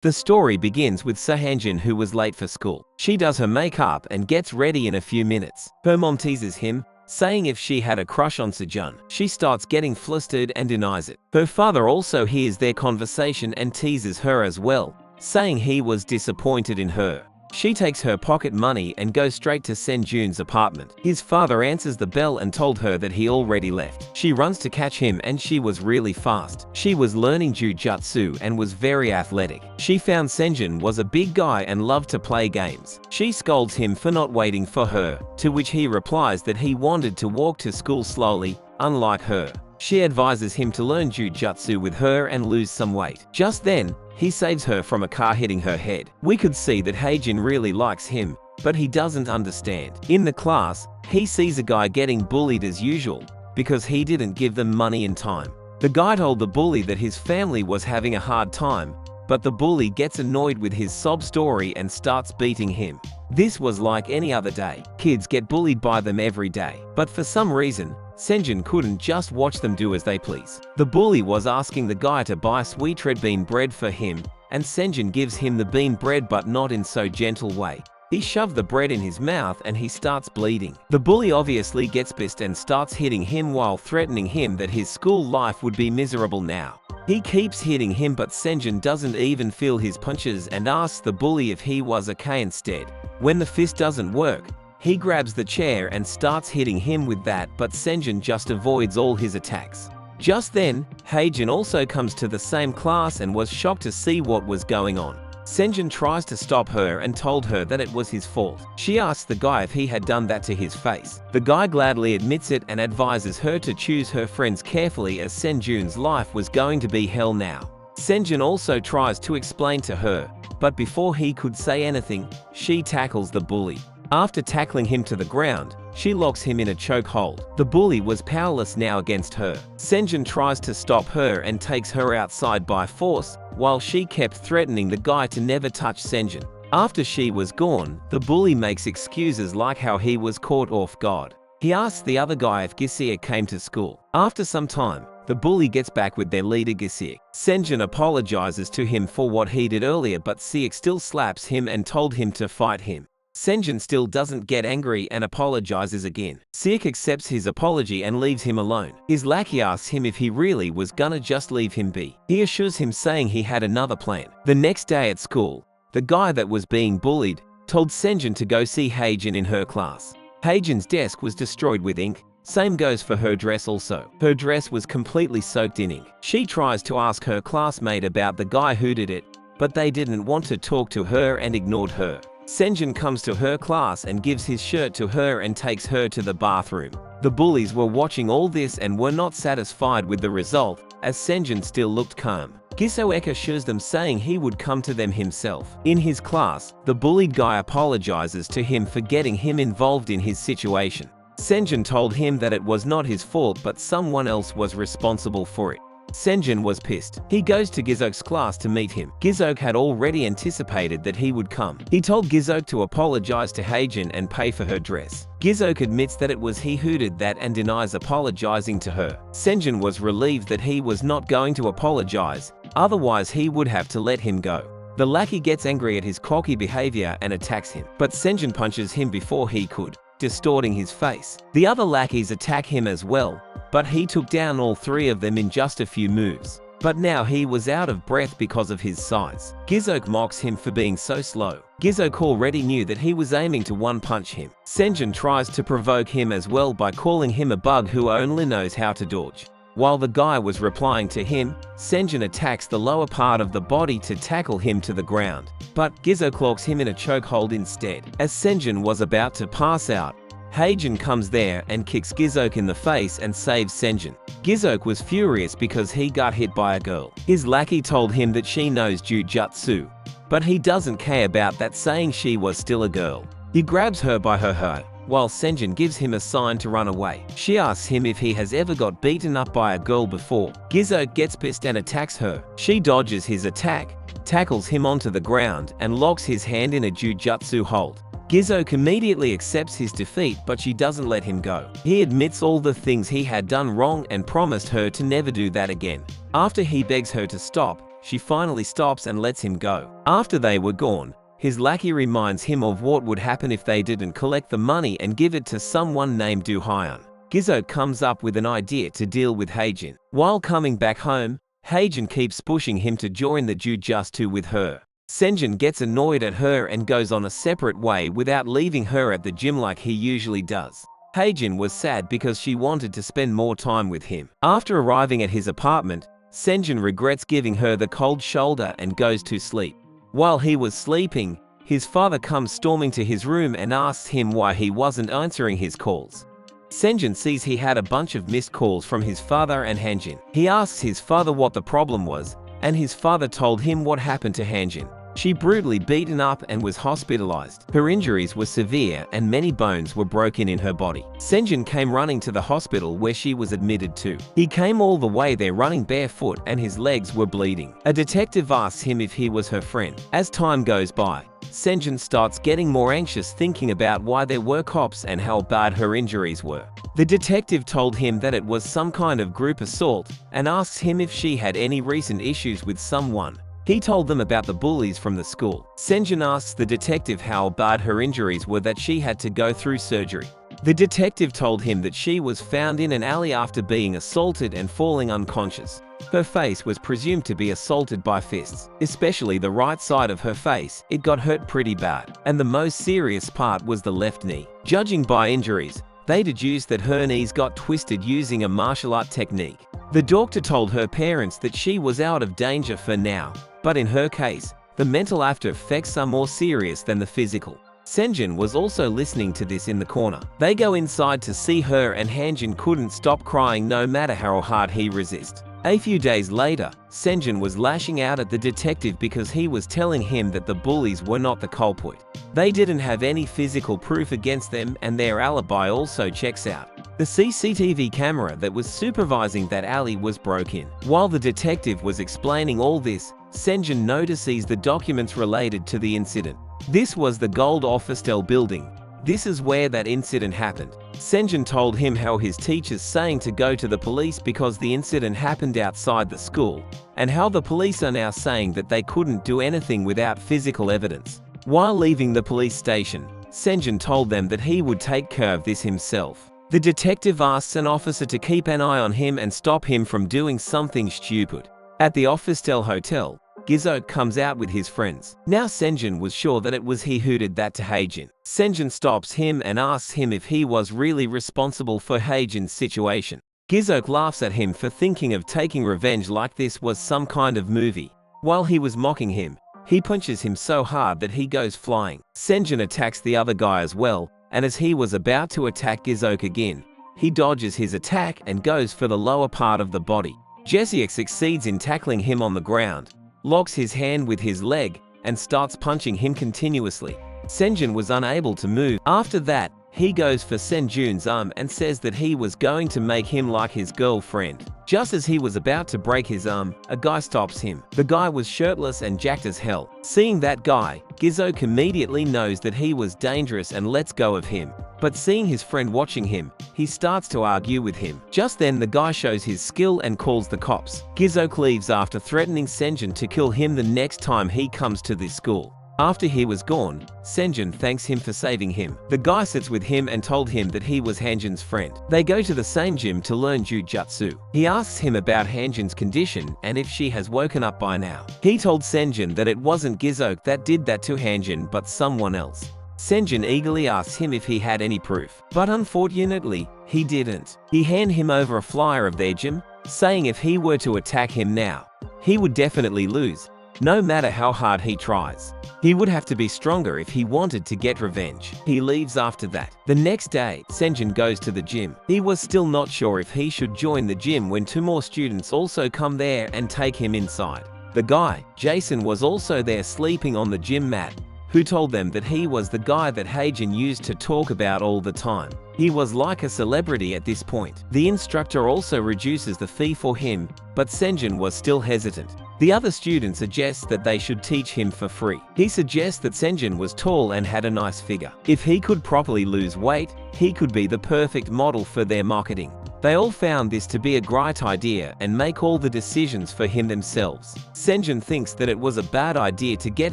The story begins with Sehanjin, who was late for school. She does her makeup and gets ready in a few minutes. Her mom teases him, saying if she had a crush on Sejun. She starts getting flustered and denies it. Her father also hears their conversation and teases her as well, saying he was disappointed in her. She takes her pocket money and goes straight to Senjun's apartment. His father answers the bell and told her that he already left. She runs to catch him and she was really fast. She was learning jujutsu and was very athletic. She found Senjun was a big guy and loved to play games. She scolds him for not waiting for her, to which he replies that he wanted to walk to school slowly, unlike her. She advises him to learn jujutsu with her and lose some weight. Just then, he saves her from a car hitting her head. We could see that Heijin really likes him, but he doesn't understand. In the class, he sees a guy getting bullied as usual, because he didn't give them money in time. The guy told the bully that his family was having a hard time, but the bully gets annoyed with his sob story and starts beating him. This was like any other day. Kids get bullied by them every day, but for some reason, Senjun couldn't just watch them do as they please. The bully was asking the guy to buy sweet red bean bread for him, and Senjun gives him the bean bread but not in so gentle way. He shoved the bread in his mouth and he starts bleeding. The bully obviously gets pissed and starts hitting him while threatening him that his school life would be miserable now. He keeps hitting him but Senjun doesn't even feel his punches and asks the bully if he was okay instead. When the fist doesn't work, he grabs the chair and starts hitting him with that, but Senjun just avoids all his attacks. Just then, Heijin also comes to the same class and was shocked to see what was going on. Senjun tries to stop her and told her that it was his fault. She asks the guy if he had done that to his face. The guy gladly admits it and advises her to choose her friends carefully as Senjun's life was going to be hell now. Senjun also tries to explain to her, but before he could say anything, she tackles the bully. After tackling him to the ground, she locks him in a chokehold. The bully was powerless now against her. Senjun tries to stop her and takes her outside by force, while she kept threatening the guy to never touch Senjun. After she was gone, the bully makes excuses like how he was caught off guard. He asks the other guy if Gisea came to school. After some time, the bully gets back with their leader Gisea. Senjun apologizes to him for what he did earlier, but Siek still slaps him and told him to fight him. Senjun still doesn't get angry and apologizes again. Siek accepts his apology and leaves him alone. His lackey asks him if he really was gonna just leave him be. He assures him saying he had another plan. The next day at school, the guy that was being bullied told Senjun to go see Heijin in her class. Heijin's desk was destroyed with ink. Same goes for her dress also. Her dress was completely soaked in ink. She tries to ask her classmate about the guy who did it, but they didn't want to talk to her and ignored her. Senjun comes to her class and gives his shirt to her and takes her to the bathroom. The bullies were watching all this and were not satisfied with the result, as Senjun still looked calm. Gisoek assures them saying he would come to them himself. In his class, the bullied guy apologizes to him for getting him involved in his situation. Senjun told him that it was not his fault but someone else was responsible for it. Senjun was pissed. He goes to Gizoke's class to meet him. Gizoke had already anticipated that he would come. He told Gizoke to apologize to Heijin and pay for her dress. Gizoke admits that it was he who did that and denies apologizing to her. Senjun was relieved that he was not going to apologize, otherwise he would have to let him go. The lackey gets angry at his cocky behavior and attacks him, but Senjun punches him before he could, distorting his face. The other lackeys attack him as well, but he took down all three of them in just a few moves. But now he was out of breath because of his size. Gizoke mocks him for being so slow. Gizoke already knew that he was aiming to one-punch him. Senjun tries to provoke him as well by calling him a bug who only knows how to dodge. While the guy was replying to him, Senjun attacks the lower part of the body to tackle him to the ground. But Gizoke locks him in a chokehold instead. As Senjun was about to pass out, Heijin comes there and kicks Gizoke in the face and saves Senjun. Gizoke was furious because he got hit by a girl. His lackey told him that she knows jujutsu, but he doesn't care about that, saying she was still a girl. He grabs her by her hair, while Senjun gives him a sign to run away. She asks him if he has ever got beaten up by a girl before. Gizoke gets pissed and attacks her. She dodges his attack, tackles him onto the ground, and locks his hand in a jujutsu hold. Gizoke immediately accepts his defeat, but she doesn't let him go. He admits all the things he had done wrong and promised her to never do that again. After he begs her to stop, she finally stops and lets him go. After they were gone, his lackey reminds him of what would happen if they didn't collect the money and give it to someone named Do Hyun. Gizok comes up with an idea to deal with Haejin. While coming back home, Haejin keeps pushing him to join the jujutsu with her. Senjin gets annoyed at her and goes on a separate way without leaving her at the gym like he usually does. Haejin was sad because she wanted to spend more time with him. After arriving at his apartment, Senjin regrets giving her the cold shoulder and goes to sleep. While he was sleeping, his father comes storming to his room and asks him why he wasn't answering his calls. Senjin sees he had a bunch of missed calls from his father and Hanjin. He asks his father what the problem was, and his father told him what happened to Hanjin. She brutally beaten up and was hospitalized. Her injuries were severe and many bones were broken in her body. Senjin came running to the hospital where she was admitted to. He came all the way there running barefoot and his legs were bleeding. A detective asks him if he was her friend. As time goes by, Senjin starts getting more anxious thinking about why there were cops and how bad her injuries were. The detective told him that it was some kind of group assault and asks him if she had any recent issues with someone. He told them about the bullies from the school. Senjin asks the detective how bad her injuries were that she had to go through surgery. The detective told him that she was found in an alley after being assaulted and falling unconscious. Her face was presumed to be assaulted by fists, especially the right side of her face. It got hurt pretty bad, and the most serious part was the left knee. Judging by injuries, they deduced that her knees got twisted using a martial art technique. The doctor told her parents that she was out of danger for now, but in her case, the mental after effects are more serious than the physical. Senjin was also listening to this in the corner. They go inside to see her and Hanjin couldn't stop crying no matter how hard he resisted. A few days later, Senjin was lashing out at the detective because he was telling him that the bullies were not the culprit. They didn't have any physical proof against them and their alibi also checks out. The CCTV camera that was supervising that alley was broken. While the detective was explaining all this, Senjin notices the documents related to the incident. This was the Gold Officetel building. This is where that incident happened. Senjin told him how his teacher's saying to go to the police because the incident happened outside the school, and how the police are now saying that they couldn't do anything without physical evidence. While leaving the police station, Senjin told them that he would take care of this himself. The detective asks an officer to keep an eye on him and stop him from doing something stupid. At the Officetel Hotel, Gizok comes out with his friends. Now Senjin was sure that it was he who did that to Haejin. Senjin stops him and asks him if he was really responsible for Haejin's situation. Gizok laughs at him for thinking of taking revenge like this was some kind of movie. While he was mocking him, he punches him so hard that he goes flying. Senjin attacks the other guy as well, and as he was about to attack Gizok again, he dodges his attack and goes for the lower part of the body. Jessiak succeeds in tackling him on the ground, locks his hand with his leg, and starts punching him continuously. Senjin was unable to move. After that, he goes for Senjun's arm and says that he was going to make him like his girlfriend. Just as he was about to break his arm, a guy stops him. The guy was shirtless and jacked as hell. Seeing that guy, Gizok immediately knows that he was dangerous and lets go of him. But seeing his friend watching him, he starts to argue with him. Just then the guy shows his skill and calls the cops. Gizok leaves after threatening Senjin to kill him the next time he comes to this school. After he was gone, Senjin thanks him for saving him. The guy sits with him and told him that he was Hanjin's friend. They go to the same gym to learn jujutsu. He asks him about Hanjin's condition and if she has woken up by now. He told Senjin that it wasn't Gizok that did that to Hanjin but someone else. Senjin eagerly asks him if he had any proof, but unfortunately, he didn't. He handed him over a flyer of their gym, saying if he were to attack him now, he would definitely lose, no matter how hard he tries. He would have to be stronger if he wanted to get revenge. He leaves after that. The next day, Senjin goes to the gym. He was still not sure if he should join the gym when two more students also come there and take him inside. The guy, Jason, was also there sleeping on the gym mat, who told them that he was the guy that Haejin used to talk about all the time. He was like a celebrity at this point. The instructor also reduces the fee for him, but Senjin was still hesitant. The other student suggests that they should teach him for free. He suggests that Senjin was tall and had a nice figure. If he could properly lose weight, he could be the perfect model for their marketing. They all found this to be a great idea and make all the decisions for him themselves. Senjin thinks that it was a bad idea to get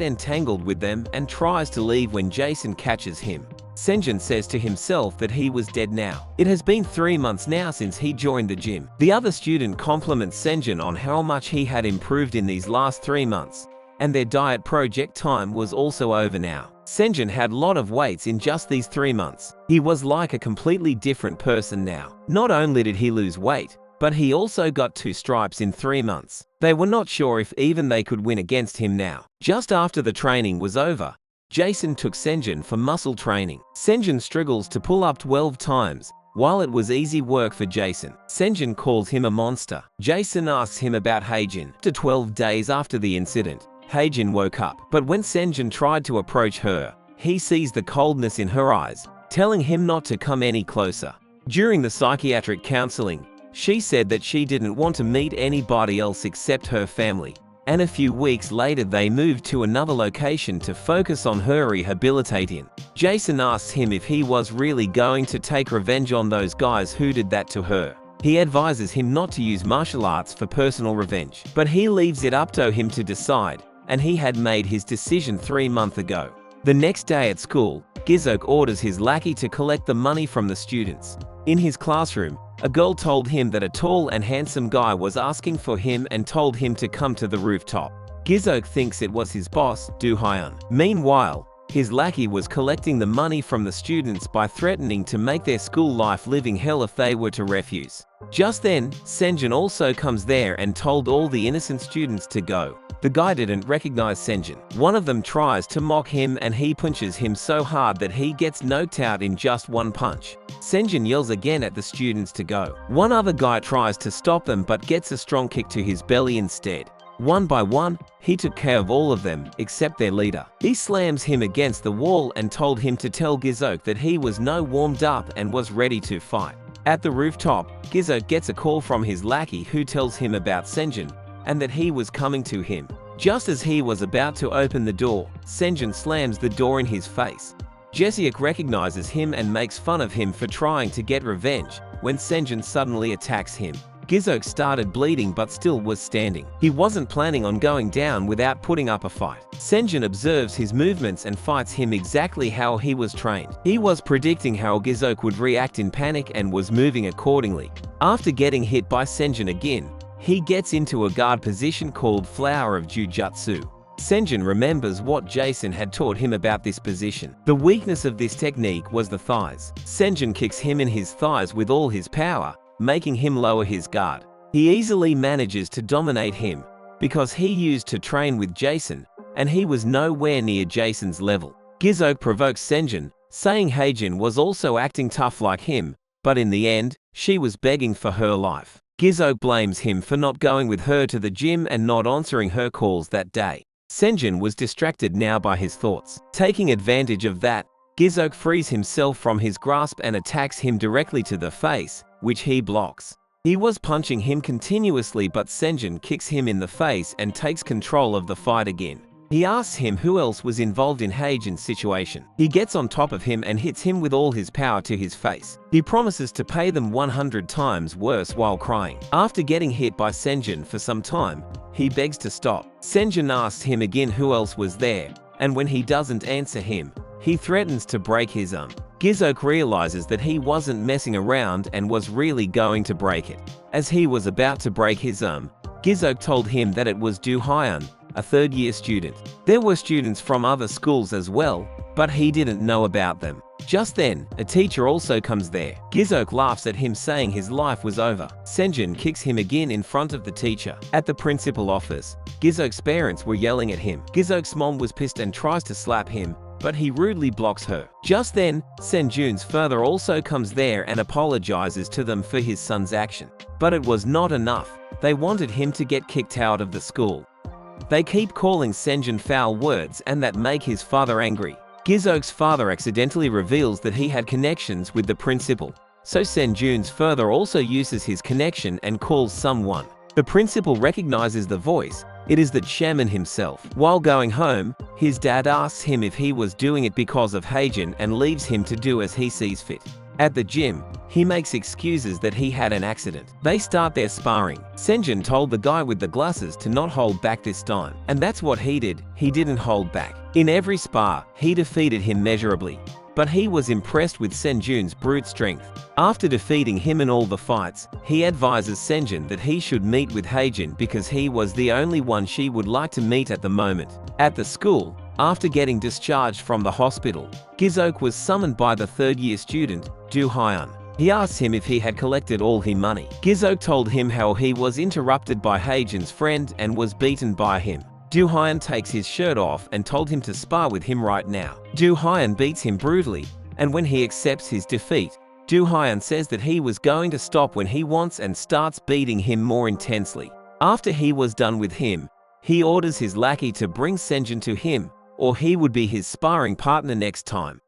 entangled with them and tries to leave when Jason catches him. Senjin says to himself that he was dead now. It has been 3 months now since he joined the gym. The other student compliments Senjin on how much he had improved in these last 3 months, and their diet project time was also over now. Senjin had a lot of weights in just these 3 months. He was like a completely different person now. Not only did he lose weight, but he also got 2 stripes in 3 months. They were not sure if even they could win against him now. Just after the training was over, Jason took Senjin for muscle training. Senjin struggles to pull up 12 times, while it was easy work for Jason. Senjin calls him a monster. Jason asks him about Heijin. 12 days after the incident, Heijin woke up, but when Senjin tried to approach her, he sees the coldness in her eyes, telling him not to come any closer. During the psychiatric counseling, she said that she didn't want to meet anybody else except her family, and a few weeks later they moved to another location to focus on her rehabilitating. Jason asks him if he was really going to take revenge on those guys who did that to her. He advises him not to use martial arts for personal revenge, but he leaves it up to him to decide, and he had made his decision 3 months ago. The next day at school, Gizok orders his lackey to collect the money from the students. In his classroom, a girl told him that a tall and handsome guy was asking for him and told him to come to the rooftop. Gizok thinks it was his boss, Do Hyun. Meanwhile, his lackey was collecting the money from the students by threatening to make their school life living hell if they were to refuse. Just then, Senjin also comes there and told all the innocent students to go. The guy didn't recognize Senjin. One of them tries to mock him and he punches him so hard that he gets knocked out in just one punch. Senjin yells again at the students to go. One other guy tries to stop them but gets a strong kick to his belly instead. One by one, he took care of all of them, except their leader. He slams him against the wall and told him to tell Gizok that he was now warmed up and was ready to fight. At the rooftop, Gizok gets a call from his lackey who tells him about Senjin, and that he was coming to him. Just as he was about to open the door, Senjin slams the door in his face. Jesiak recognizes him and makes fun of him for trying to get revenge, when Senjin suddenly attacks him. Gizok started bleeding but still was standing. He wasn't planning on going down without putting up a fight. Senjin observes his movements and fights him exactly how he was trained. He was predicting how Gizok would react in panic and was moving accordingly. After getting hit by Senjin again, he gets into a guard position called Flower of Jujutsu. Senjin remembers what Jason had taught him about this position. The weakness of this technique was the thighs. Senjin kicks him in his thighs with all his power, making him lower his guard. He easily manages to dominate him, because he used to train with Jason, and he was nowhere near Jason's level. Gizok provokes Senjin, saying Heijin was also acting tough like him, but in the end, she was begging for her life. Gizok blames him for not going with her to the gym and not answering her calls that day. Senjin was distracted now by his thoughts. Taking advantage of that, Gizok frees himself from his grasp and attacks him directly to the face, which he blocks. He was punching him continuously but Senjin kicks him in the face and takes control of the fight again. He asks him who else was involved in Heijin's situation. He gets on top of him and hits him with all his power to his face. He promises to pay them 100 times worse while crying. After getting hit by Senjin for some time, he begs to stop. Senjin asks him again who else was there, and when he doesn't answer him, he threatens to break his arm. Gizok realizes that he wasn't messing around and was really going to break it. As he was about to break his arm, Gizok told him that it was Do Hyun, a third-year student. There were students from other schools as well, but he didn't know about them. Just then, a teacher also comes there. Gizok laughs at him saying his life was over. Senjin kicks him again in front of the teacher. At the principal office, Gizok's parents were yelling at him. Gizok's mom was pissed and tries to slap him, but he rudely blocks her. Just then, Senjun's father also comes there and apologizes to them for his son's action. But it was not enough. They wanted him to get kicked out of the school. They keep calling Senjin foul words and that make his father angry. Gizok's father accidentally reveals that he had connections with the principal, so Senjun's father also uses his connection and calls someone. The principal recognizes the voice. It is the chairman himself. While going home, his dad asks him if he was doing it because of Heijin and leaves him to do as he sees fit. At the gym, he makes excuses that he had an accident. They start their sparring. Senjin told the guy with the glasses to not hold back this time, and that's what he did. He didn't hold back. In every spar, he defeated him measurably, but he was impressed with Senjun's brute strength. After defeating him in all the fights, he advises Senjin that he should meet with Heijin because he was the only one she would like to meet at the moment. At the school, after getting discharged from the hospital, Gizok was summoned by the third-year student, Du Hyun. He asked him if he had collected all his money. Gizok told him how he was interrupted by Heijin's friend and was beaten by him. Du Hyun takes his shirt off and told him to spar with him right now. Du Hyun beats him brutally, and when he accepts his defeat, Du Hyun says that he was going to stop when he wants and starts beating him more intensely. After he was done with him, he orders his lackey to bring Senjin to him, or he would be his sparring partner next time.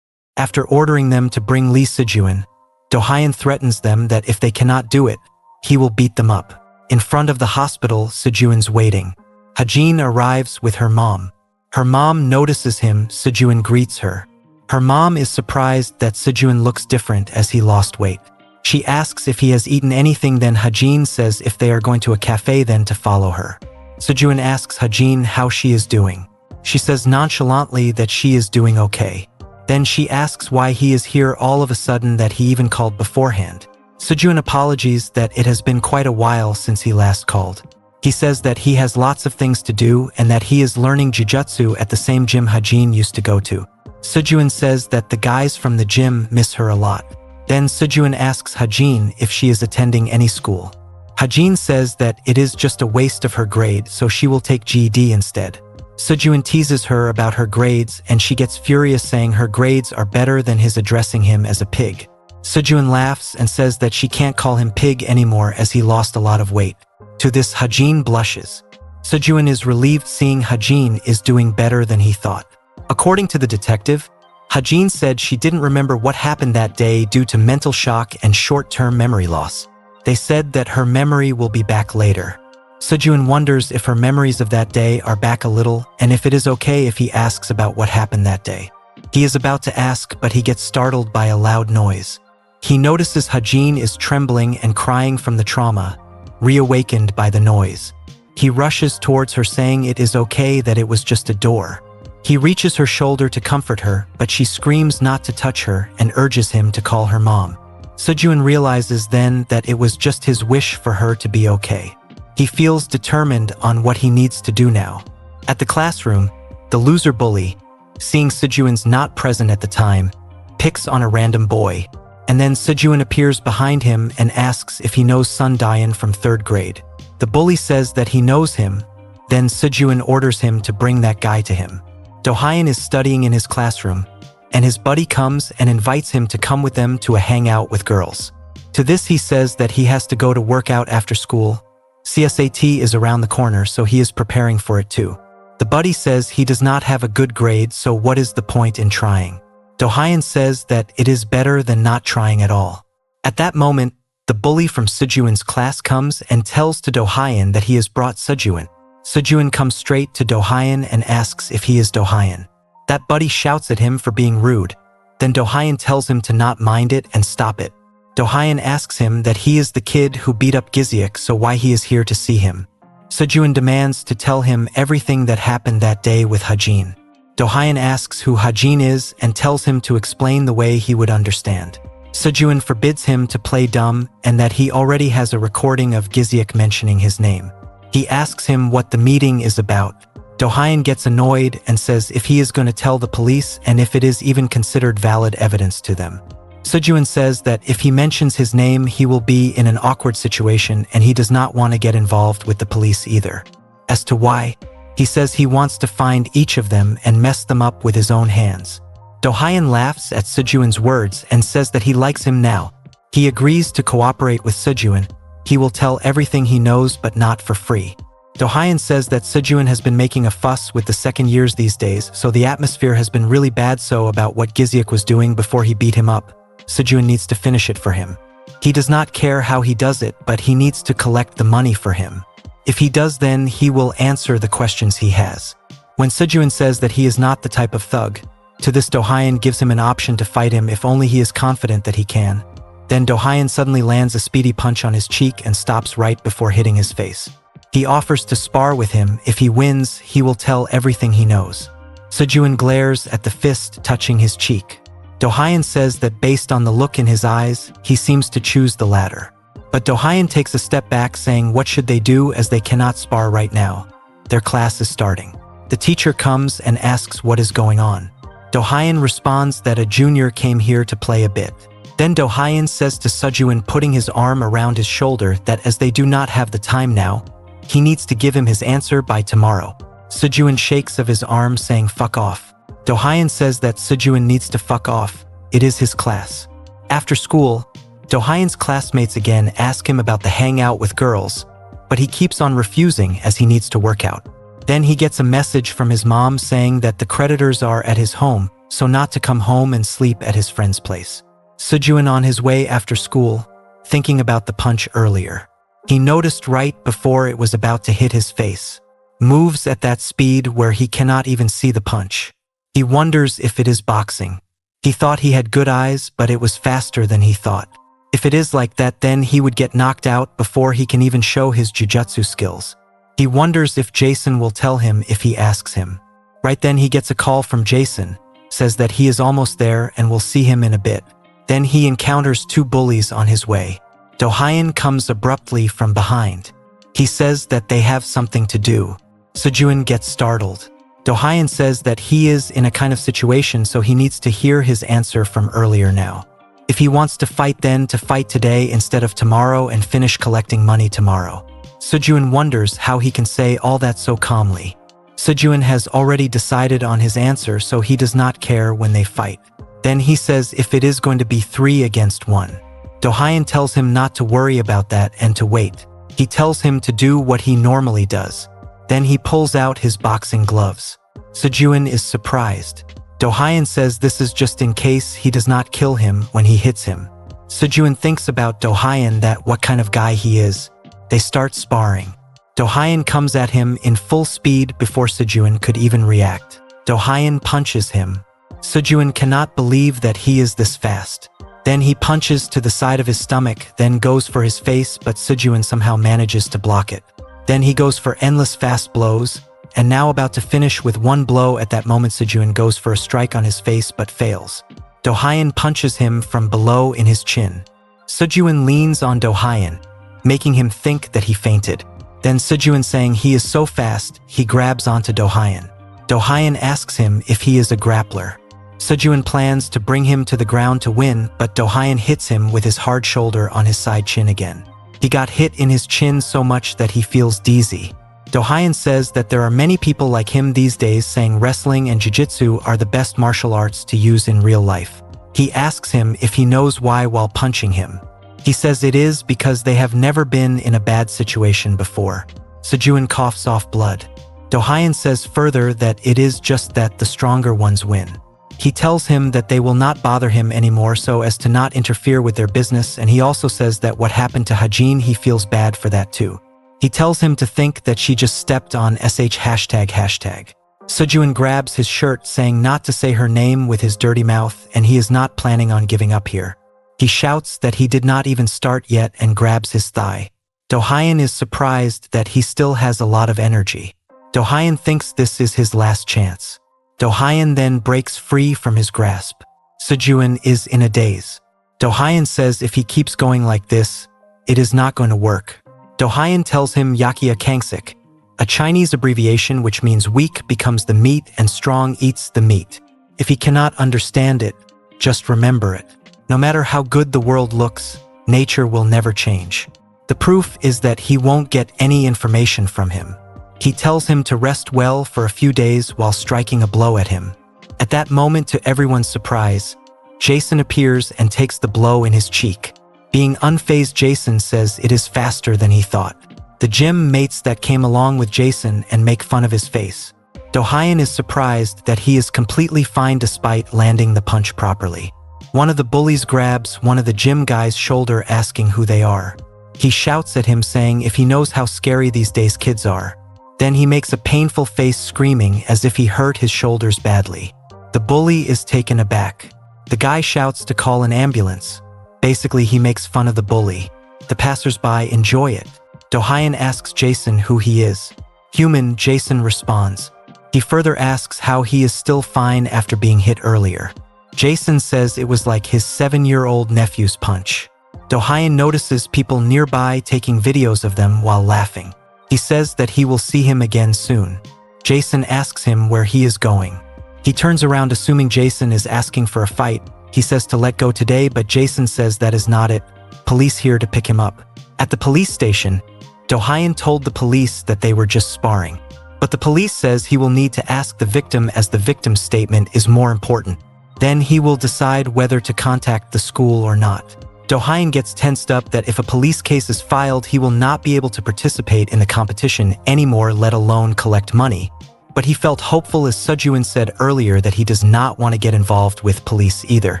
After ordering them to bring Lee Sejun, Do Hyun threatens them that if they cannot do it, he will beat them up. In front of the hospital, Sejun's waiting. Hajin arrives with her mom. Her mom notices him. Sejun greets her. Her mom is surprised that Sejun looks different as he lost weight. She asks if he has eaten anything, then Hajin says if they are going to a cafe then to follow her. Sejun asks Hajin how she is doing. She says nonchalantly that she is doing okay. Then she asks why he is here all of a sudden, that he even called beforehand. Sejun apologizes that it has been quite a while since he last called. He says that he has lots of things to do and that he is learning jujutsu at the same gym Hajin used to go to. Sejun says that the guys from the gym miss her a lot. Then Sejun asks Hajin if she is attending any school. Hajin says that it is just a waste of her grade, so she will take GED instead. Sejun teases her about her grades and she gets furious, saying her grades are better than his, addressing him as a pig. Sejun laughs and says that she can't call him pig anymore as he lost a lot of weight. To this, Hajin blushes. Sejun is relieved seeing Hajin is doing better than he thought. According to the detective, Hajin said she didn't remember what happened that day due to mental shock and short-term memory loss. They said that her memory will be back later. Sejun wonders if her memories of that day are back a little and if it is okay if he asks about what happened that day. He is about to ask, but he gets startled by a loud noise. He notices Hajin is trembling and crying from the trauma, reawakened by the noise. He rushes towards her saying it is okay, that it was just a door. He reaches her shoulder to comfort her, but she screams not to touch her and urges him to call her mom. Sejun realizes then that it was just his wish for her to be okay. He feels determined on what he needs to do now. At the classroom, the loser bully, seeing Sejun's not present at the time, picks on a random boy, and then Sejun appears behind him and asks if he knows Sun Dayan from 3rd grade. The bully says that he knows him, then Sejun orders him to bring that guy to him. Do Hyun is studying in his classroom, and his buddy comes and invites him to come with them to a hangout with girls. To this he says that he has to go to work out after school. CSAT is around the corner, so he is preparing for it too. The buddy says he does not have a good grade, so what is the point in trying? Do Hyun says that it is better than not trying at all. At that moment, the bully from Sejun's class comes and tells to Do Hyun that he has brought Sejun. Sejun comes straight to Do Hyun and asks if he is Do Hyun. That buddy shouts at him for being rude. Then Do Hyun tells him to not mind it and stop it. Do Hyun asks him that he is the kid who beat up Gizyuk, so why he is here to see him. Sejun demands to tell him everything that happened that day with Hajin. Do Hyun asks who Hajin is and tells him to explain the way he would understand. Sejun forbids him to play dumb and that he already has a recording of Gizyuk mentioning his name. He asks him what the meeting is about. Do Hyun gets annoyed and says if he is going to tell the police and if it is even considered valid evidence to them. Sejun says that if he mentions his name, he will be in an awkward situation and he does not want to get involved with the police either. As to why, he says he wants to find each of them and mess them up with his own hands. Do Hyun laughs at Sejun's words and says that he likes him now. He agrees to cooperate with Sejun. He will tell everything he knows, but not for free. Do Hyun says that Sejun has been making a fuss with the second years these days, so the atmosphere has been really bad so about what Gizyuk was doing before he beat him up. Sejun needs to finish it for him. He does not care how he does it, but he needs to collect the money for him. If he does, then he will answer the questions he has. When Sejun says that he is not the type of thug, to this Do-hyun gives him an option to fight him if only he is confident that he can. Then Do-hyun suddenly lands a speedy punch on his cheek and stops right before hitting his face. He offers to spar with him. If he wins, he will tell everything he knows. Sejun glares at the fist touching his cheek. Do-hyun says that based on the look in his eyes, he seems to choose the latter. But Do-hyun takes a step back saying what should they do as they cannot spar right now. Their class is starting. The teacher comes and asks what is going on. Do-hyun responds that a junior came here to play a bit. Then Do-hyun says to Sejun, putting his arm around his shoulder, that as they do not have the time now, he needs to give him his answer by tomorrow. Sejun shakes of his arm saying fuck off. Do-hyun says that Sejun needs to fuck off. It is his class. After school, Do-hyun's classmates again ask him about the hangout with girls, but he keeps on refusing as he needs to work out. Then he gets a message from his mom saying that the creditors are at his home, so not to come home and sleep at his friend's place. Sejun on his way after school, thinking about the punch earlier. He noticed right before it was about to hit his face. Moves at that speed where he cannot even see the punch. He wonders if it is boxing. He thought he had good eyes, but it was faster than he thought. If it is like that, then he would get knocked out before he can even show his jujutsu skills. He wonders if Jason will tell him if he asks him. Right then he gets a call from Jason, says that he is almost there and will see him in a bit. Then he encounters two bullies on his way. Do-hyun comes abruptly from behind. He says that they have something to do. Sejun gets startled. Do-hyun says that he is in a kind of situation, so he needs to hear his answer from earlier now. If he wants to fight, then to fight today instead of tomorrow and finish collecting money tomorrow. Sejun wonders how he can say all that so calmly. Sejun has already decided on his answer, so he does not care when they fight. Then he says if it is going to be 3 against 1. Do-hyun tells him not to worry about that and to wait. He tells him to do what he normally does. Then he pulls out his boxing gloves. Sejun is surprised. Do-hyun says this is just in case he does not kill him when he hits him. Sejun thinks about Do-hyun, that what kind of guy he is. They start sparring. Do-hyun comes at him in full speed before Sejun could even react. Do-hyun punches him. Sejun cannot believe that he is this fast. Then he punches to the side of his stomach, then goes for his face, but Sejun somehow manages to block it. Then he goes for endless fast blows, and now about to finish with one blow. At that moment Sejun goes for a strike on his face but fails. Do-hyun punches him from below in his chin. Sejun leans on Do-hyun, making him think that he fainted. Then Sejun saying he is so fast, he grabs onto Do-hyun. Do-hyun asks him if he is a grappler. Sejun plans to bring him to the ground to win, but Do-hyun hits him with his hard shoulder on his side chin again. He got hit in his chin so much that he feels dizzy. Do-hyun says that there are many people like him these days, saying wrestling and jiu-jitsu are the best martial arts to use in real life. He asks him if he knows why while punching him. He says it is because they have never been in a bad situation before. Sejun coughs off blood. Do-hyun says further that it is just that the stronger ones win. He tells him that they will not bother him anymore so as to not interfere with their business, and he also says that what happened to Hajin, he feels bad for that too. He tells him to think that she just stepped on sh ##. Sejun grabs his shirt, saying not to say her name with his dirty mouth, and he is not planning on giving up here. He shouts that he did not even start yet and grabs his thigh. Do-hyun is surprised that he still has a lot of energy. Do-hyun thinks this is his last chance. Do-hyun then breaks free from his grasp. Sejun is in a daze. Do-hyun says if he keeps going like this, it is not going to work. Do-hyun tells him Yakia Kangsik, a Chinese abbreviation which means weak becomes the meat and strong eats the meat. If he cannot understand it, just remember it. No matter how good the world looks, nature will never change. The proof is that he won't get any information from him. He tells him to rest well for a few days while striking a blow at him. At that moment, to everyone's surprise, Jason appears and takes the blow in his cheek. Being unfazed, Jason says it is faster than he thought. The gym mates that came along with Jason and make fun of his face. Do-hyun is surprised that he is completely fine despite landing the punch properly. One of the bullies grabs one of the gym guys' shoulder, asking who they are. He shouts at him saying if he knows how scary these days kids are. Then he makes a painful face screaming as if he hurt his shoulders badly. The bully is taken aback. The guy shouts to call an ambulance. Basically, he makes fun of the bully. The passersby enjoy it. Do-hyun asks Jason who he is. Human, Jason responds. He further asks how he is still fine after being hit earlier. Jason says it was like his 7-year-old nephew's punch. Do-hyun notices people nearby taking videos of them while laughing. He says that he will see him again soon. Jason asks him where he is going. He turns around assuming Jason is asking for a fight. He says to let go today, but Jason says that is not it. Police here to pick him up. At the police station, Do-hyun told the police that they were just sparring. But the police says he will need to ask the victim as the victim's statement is more important. Then he will decide whether to contact the school or not. Do-hyun gets tensed up that if a police case is filed, he will not be able to participate in the competition anymore, let alone collect money. But he felt hopeful as Sejun said earlier that he does not want to get involved with police either.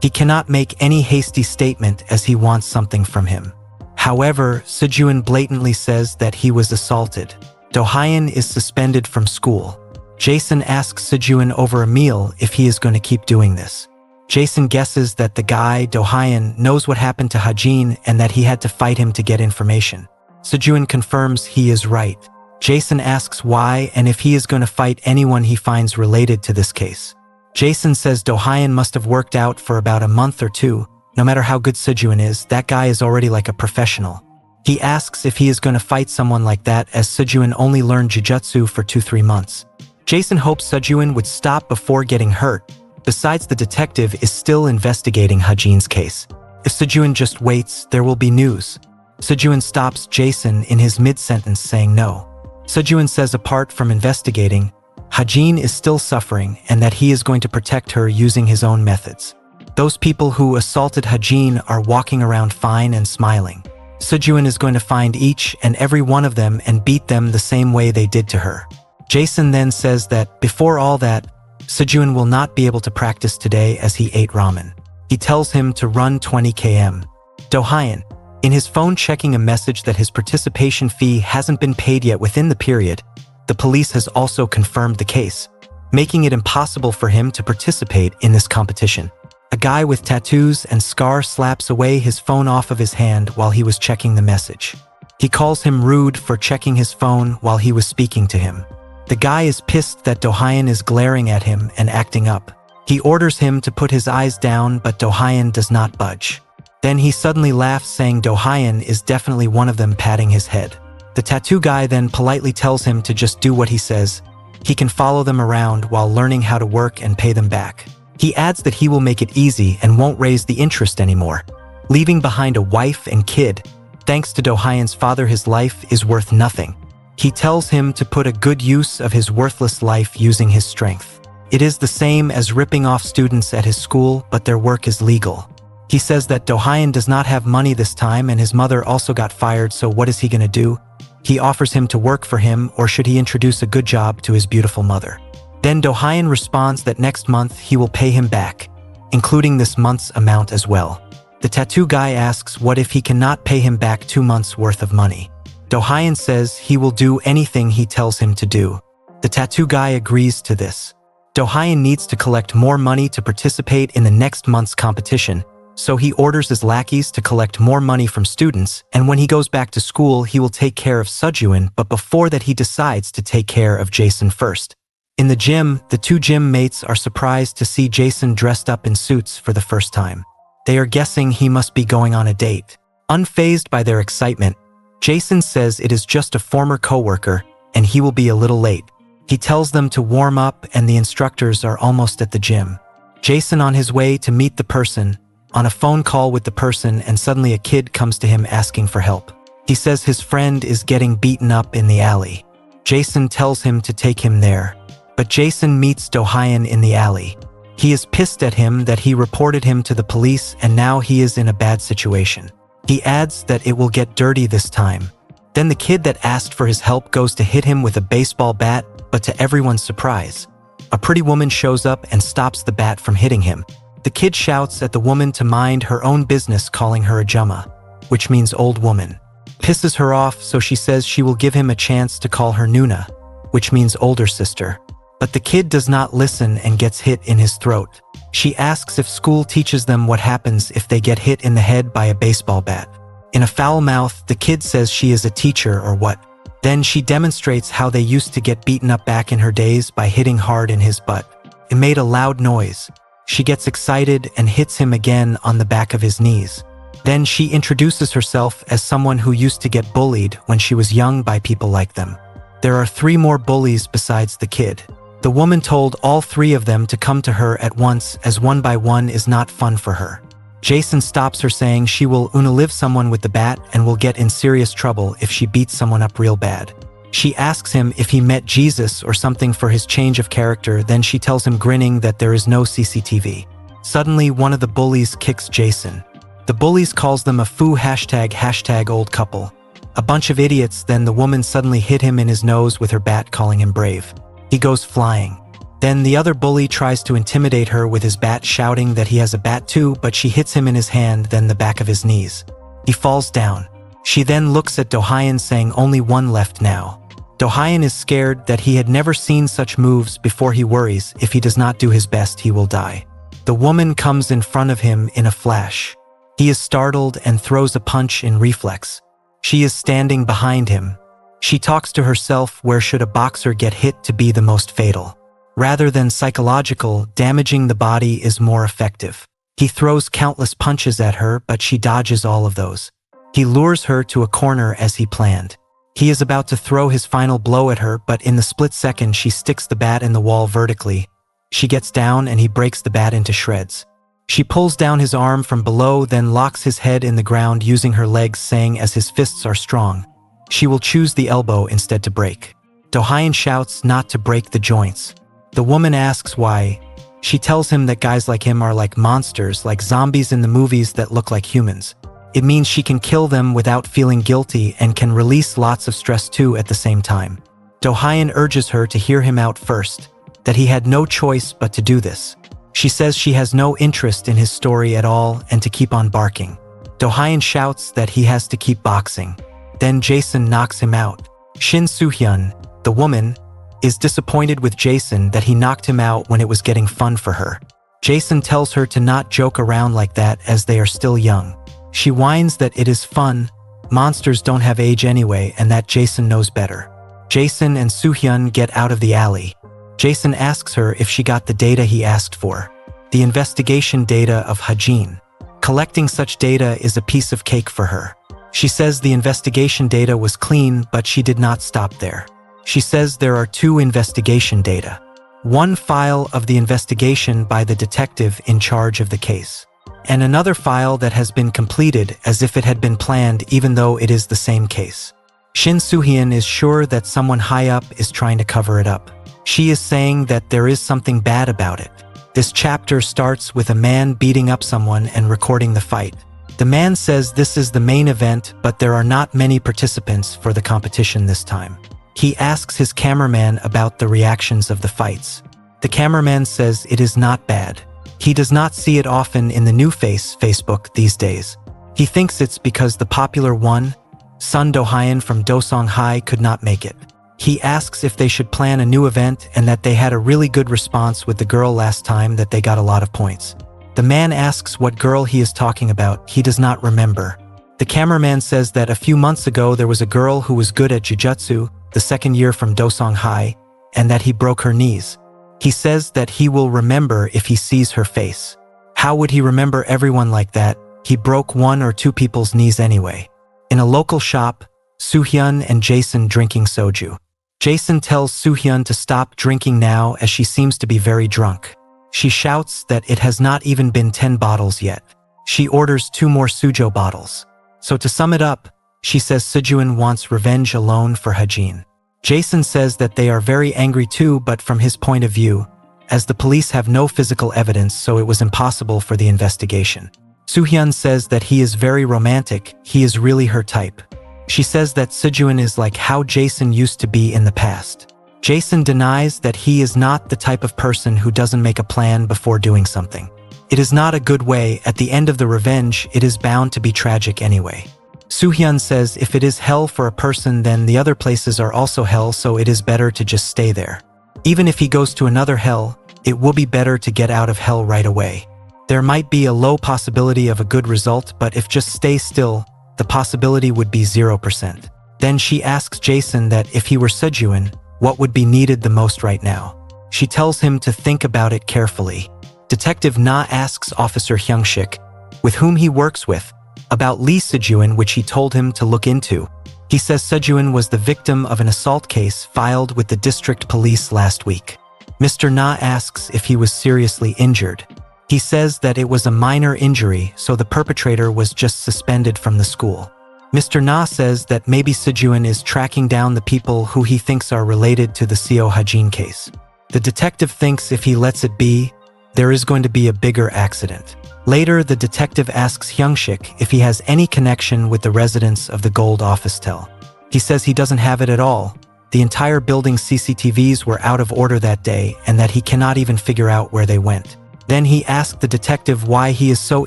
He cannot make any hasty statement as he wants something from him. However, Sejun blatantly says that he was assaulted. Do-hyun is suspended from school. Jason asks Sejun over a meal if he is going to keep doing this. Jason guesses that the guy, Do-hyun, knows what happened to Hajin and that he had to fight him to get information. Sejun confirms he is right. Jason asks why and if he is going to fight anyone he finds related to this case. Jason says Do-hyun must have worked out for about a month or two. No matter how good Sejun is, that guy is already like a professional. He asks if he is going to fight someone like that as Sejun only learned jujutsu for 2-3 months. Jason hopes Sejun would stop before getting hurt. Besides, the detective is still investigating Hajin's case. If Sejun just waits, there will be news. Sejun stops Jason in his mid-sentence saying no. Sejun says apart from investigating, Hajin is still suffering and that he is going to protect her using his own methods. Those people who assaulted Hajin are walking around fine and smiling. Sejun is going to find each and every one of them and beat them the same way they did to her. Jason then says that, before all that, Sejun will not be able to practice today as he ate ramen. He tells him to run 20 km. Do-hyun, in his phone checking a message that his participation fee hasn't been paid yet within the period, the police has also confirmed the case, making it impossible for him to participate in this competition. A guy with tattoos and scar slaps away his phone off of his hand while he was checking the message. He calls him rude for checking his phone while he was speaking to him. The guy is pissed that Do-hyun is glaring at him and acting up. He orders him to put his eyes down, but Do-hyun does not budge. Then he suddenly laughs, saying Do-hyun is definitely one of them, patting his head. The tattoo guy then politely tells him to just do what he says. He can follow them around while learning how to work and pay them back. He adds that he will make it easy and won't raise the interest anymore. Leaving behind a wife and kid, thanks to Do-hyun's father, his life is worth nothing. He tells him to put a good use of his worthless life using his strength. It is the same as ripping off students at his school, but their work is legal. He says that Do-hyun does not have money this time and his mother also got fired, so what is he gonna do? He offers him to work for him, or should he introduce a good job to his beautiful mother? Then Do-hyun responds that next month he will pay him back, including this month's amount as well. The tattoo guy asks what if he cannot pay him back 2 months worth of money. Do-hyun says he will do anything he tells him to do. The tattoo guy agrees to this. Do-hyun needs to collect more money to participate in the next month's competition, so he orders his lackeys to collect more money from students, and when he goes back to school he will take care of Sejun, but before that he decides to take care of Jason first. In the gym, the two gym mates are surprised to see Jason dressed up in suits for the first time. They are guessing he must be going on a date. Unfazed by their excitement, Jason says it is just a former coworker and he will be a little late. He tells them to warm up and the instructors are almost at the gym. Jason on his way to meet the person, on a phone call with the person, and suddenly a kid comes to him asking for help. He says his friend is getting beaten up in the alley. Jason tells him to take him there. But Jason meets Do-hyun in the alley. He is pissed at him that he reported him to the police and now he is in a bad situation. He adds that it will get dirty this time. Then the kid that asked for his help goes to hit him with a baseball bat, but to everyone's surprise, a pretty woman shows up and stops the bat from hitting him. The kid shouts at the woman to mind her own business, calling her a jumma, which means old woman. pisses her off, so she says she will give him a chance to call her Nuna, which means older sister. But the kid does not listen and gets hit in his throat. She asks if school teaches them what happens if they get hit in the head by a baseball bat. In a foul mouth, the kid says she is a teacher or what. Then she demonstrates how they used to get beaten up back in her days by hitting hard in his butt. It made a loud noise. She gets excited and hits him again on the back of his knees. Then she introduces herself as someone who used to get bullied when she was young by people like them. There are 3 more bullies besides the kid. The woman told all 3 of them to come to her at once, as one by one is not fun for her. Jason stops her, saying she will unalive someone with the bat and will get in serious trouble if she beats someone up real bad. She asks him if he met Jesus or something for his change of character, then she tells him, grinning, that there is no CCTV. Suddenly, one of the bullies kicks Jason. The bullies calls them a foo ## old couple. A bunch of idiots. Then the woman suddenly hit him in his nose with her bat, calling him brave. He goes flying. Then the other bully tries to intimidate her with his bat, shouting that he has a bat too, but she hits him in his hand, then the back of his knees. He falls down. She then looks at Do-hyun, saying only one left now. Do-hyun is scared that he had never seen such moves before. He worries if he does not do his best, he will die. The woman comes in front of him in a flash. He is startled and throws a punch in reflex. She is standing behind him. She talks to herself, where should a boxer get hit to be the most fatal? Rather than psychological, damaging the body is more effective. He throws countless punches at her, but she dodges all of those. He lures her to a corner as he planned. He is about to throw his final blow at her, but in the split second she sticks the bat in the wall vertically. She gets down and he breaks the bat into shreds. She pulls down his arm from below, then locks his head in the ground using her legs, saying as his fists are strong, she will choose the elbow instead to break. Do-hyun shouts not to break the joints. The woman asks why. She tells him that guys like him are like monsters, like zombies in the movies that look like humans. It means she can kill them without feeling guilty and can release lots of stress too at the same time. Do-hyun urges her to hear him out first, that he had no choice but to do this. She says she has no interest in his story at all and to keep on barking. Do-hyun shouts that he has to keep boxing. Then Jason knocks him out. Shin Soo-hyun, the woman, is disappointed with Jason that he knocked him out when it was getting fun for her. Jason tells her to not joke around like that as they are still young. She whines that it is fun, monsters don't have age anyway, and that Jason knows better. Jason and Soo-hyun get out of the alley. Jason asks her if she got the data he asked for, the investigation data of Hajin. Collecting such data is a piece of cake for her. She says the investigation data was clean, but she did not stop there. She says there are 2 investigation data. One file of the investigation by the detective in charge of the case, and another file that has been completed as if it had been planned, even though it is the same case. Shin Soo-hyun is sure that someone high up is trying to cover it up. She is saying that there is something bad about it. This chapter starts with a man beating up someone and recording the fight. The man says this is the main event, but there are not many participants for the competition this time. He asks his cameraman about the reactions of the fights. The cameraman says it is not bad. He does not see it often in the new Facebook these days. He thinks it's because the popular one, Sun Do-hyun from Dosong High, could not make it. He asks if they should plan a new event and that they had a really good response with the girl last time, that they got a lot of points. The man asks what girl he is talking about. He does not remember. The cameraman says that a few months ago there was a girl who was good at jujutsu, the second year from Dosong High, and that he broke her knees. He says that he will remember if he sees her face. How would he remember everyone like that? He broke 1 or 2 people's knees anyway. In a local shop, Soo-hyun and Jason drinking soju. Jason tells Soo-hyun to stop drinking now as she seems to be very drunk. She shouts that it has not even been 10 bottles yet. She orders 2 more sujo bottles. So to sum it up, she says Sejun wants revenge alone for Hajin. Jason says that they are very angry too, but from his point of view, as the police have no physical evidence, so it was impossible for the investigation. Soo-hyun says that he is very romantic, he is really her type. She says that Sejun is like how Jason used to be in the past. Jason denies that he is not the type of person who doesn't make a plan before doing something. It is not a good way. At the end of the revenge, it is bound to be tragic anyway. Soo-hyun says if it is hell for a person, then the other places are also hell, so it is better to just stay there. Even if he goes to another hell, it will be better to get out of hell right away. There might be a low possibility of a good result, but if just stay still, the possibility would be 0%. Then she asks Jason that if he were Sejun, what would be needed the most right now. She tells him to think about it carefully. Detective Na asks Officer Hyung-shik, with whom he works with, about Lee Sejun, which he told him to look into. He says Sejun was the victim of an assault case filed with the district police last week. Mr. Na asks if he was seriously injured. He says that it was a minor injury, so the perpetrator was just suspended from the school. Mr. Na says that maybe Sejun is tracking down the people who he thinks are related to the Seo Hajin case. The detective thinks if he lets it be, there is going to be a bigger accident. Later, the detective asks Hyung-shik if he has any connection with the residents of the gold office tell. He says he doesn't have it at all. The entire building's CCTVs were out of order that day, and that he cannot even figure out where they went. Then he asked the detective why he is so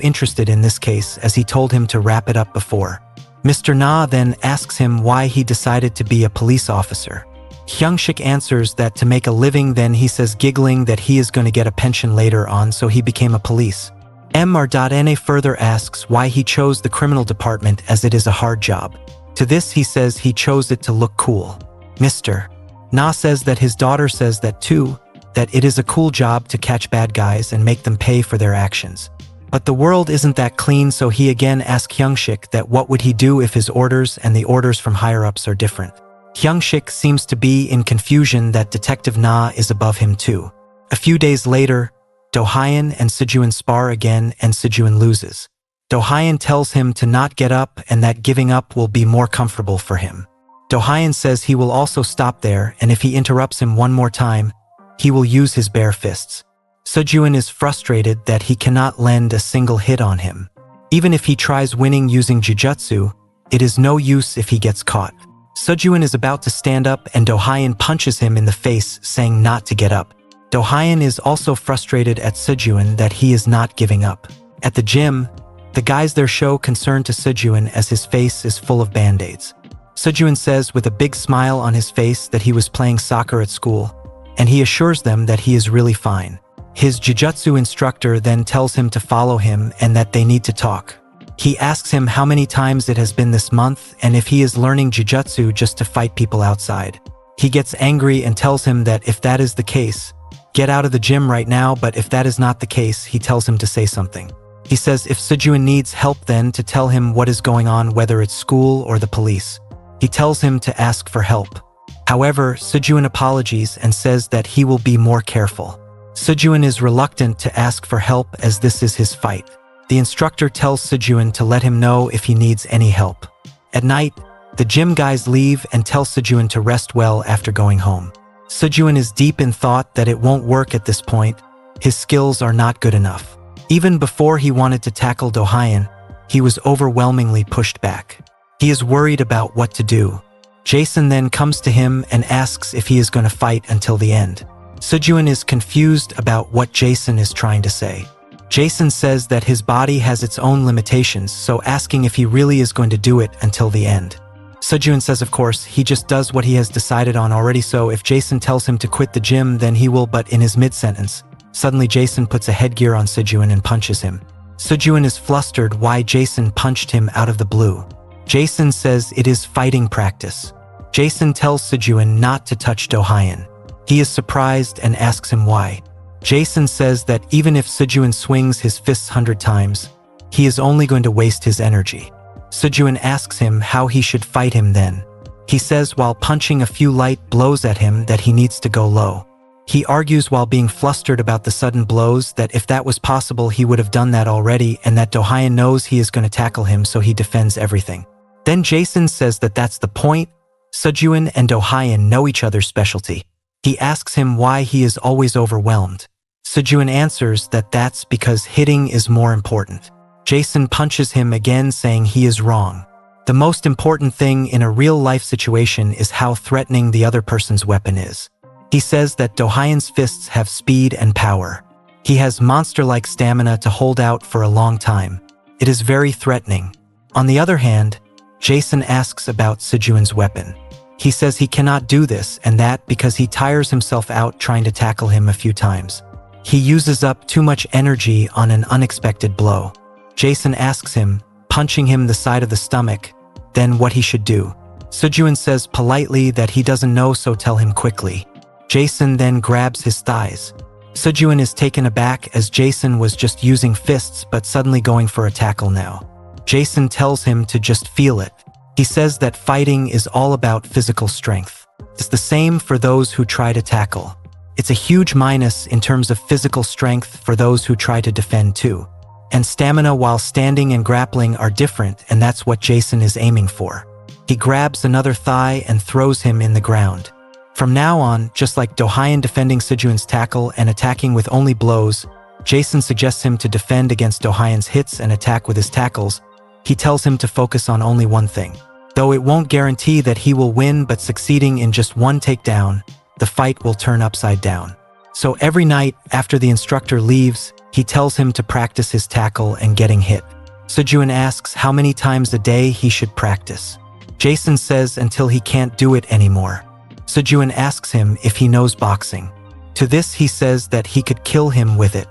interested in this case, as he told him to wrap it up before. Mr. Na then asks him why he decided to be a police officer. Hyung-shik answers that to make a living, then he says giggling that he is going to get a pension later on, so he became a police. Mr. further asks why he chose the criminal department, as it is a hard job. To this he says he chose it to look cool. Mr. Na says that his daughter says that too, that it is a cool job to catch bad guys and make them pay for their actions. But the world isn't that clean, so he again asks Hyung-shik that what would he do if his orders and the orders from higher-ups are different. Hyung-shik seems to be in confusion that Detective Na is above him too. A few days later, Do-hyun and Sejun spar again, and Sejun loses. Do-hyun tells him to not get up and that giving up will be more comfortable for him. Do-hyun says he will also stop there, and if he interrupts him one more time, he will use his bare fists. Sejun is frustrated that he cannot lend a single hit on him. Even if he tries winning using jujutsu, it is no use if he gets caught. Sejun is about to stand up and Do-hyun punches him in the face, saying not to get up. Do-hyun is also frustrated at Sejun that he is not giving up. At the gym, the guys there show concern to Sejun as his face is full of band-aids. Sejun says with a big smile on his face that he was playing soccer at school, and he assures them that he is really fine. His jujutsu instructor then tells him to follow him and that they need to talk. He asks him how many times it has been this month and if he is learning jujutsu just to fight people outside. He gets angry and tells him that if that is the case, get out of the gym right now, but if that is not the case, he tells him to say something. He says if Sejun needs help, then to tell him what is going on, whether it's school or the police. He tells him to ask for help. However, Sejun apologizes and says that he will be more careful. Sejun is reluctant to ask for help as this is his fight. The instructor tells Sejun to let him know if he needs any help. At night, the gym guys leave and tell Sejun to rest well after going home. Sejun is deep in thought that it won't work at this point. His skills are not good enough. Even before he wanted to tackle Do-hyun, he was overwhelmingly pushed back. He is worried about what to do. Jason then comes to him and asks if he is going to fight until the end. Sejun is confused about what Jason is trying to say. Jason says that his body has its own limitations, so asking if he really is going to do it until the end. Sejun says of course he just does what he has decided on already, so if Jason tells him to quit the gym then he will, but in his mid-sentence, suddenly Jason puts a headgear on Sejun and punches him. Sejun is flustered why Jason punched him out of the blue. Jason says it is fighting practice. Jason tells Sejun not to touch Do-hyun. He is surprised and asks him why. Jason says that even if Sejun swings his fists 100 times, he is only going to waste his energy. Sejun asks him how he should fight him then. He says while punching a few light blows at him that he needs to go low. He argues while being flustered about the sudden blows that if that was possible he would have done that already, and that Do-hyun knows he is going to tackle him, so he defends everything. Then Jason says that that's the point. Sejun and Do-hyun know each other's specialty. He asks him why he is always overwhelmed. Sejun answers that that's because hitting is more important. Jason punches him again, saying he is wrong. The most important thing in a real-life situation is how threatening the other person's weapon is. He says that Do-hyun's fists have speed and power. He has monster-like stamina to hold out for a long time. It is very threatening. On the other hand, Jason asks about Sejun's weapon. He says he cannot do this and that because he tires himself out trying to tackle him a few times. He uses up too much energy on an unexpected blow. Jason asks him, punching him the side of the stomach, then what he should do. Sejun says politely that he doesn't know, so tell him quickly. Jason then grabs his thighs. Sejun is taken aback as Jason was just using fists but suddenly going for a tackle now. Jason tells him to just feel it. He says that fighting is all about physical strength. It's the same for those who try to tackle. It's a huge minus in terms of physical strength for those who try to defend too. And stamina while standing and grappling are different, and that's what Jason is aiming for. He grabs another thigh and throws him in the ground. From now on, just like Do-hyun defending Sejun's tackle and attacking with only blows, Jason suggests him to defend against Do-hyun's hits and attack with his tackles. He tells him to focus on only one thing. Though it won't guarantee that he will win, but succeeding in just one takedown, the fight will turn upside down. So every night after the instructor leaves, he tells him to practice his tackle and getting hit. Sejun asks how many times a day he should practice. Jason says until he can't do it anymore. Sejun asks him if he knows boxing. To this he says that he could kill him with it.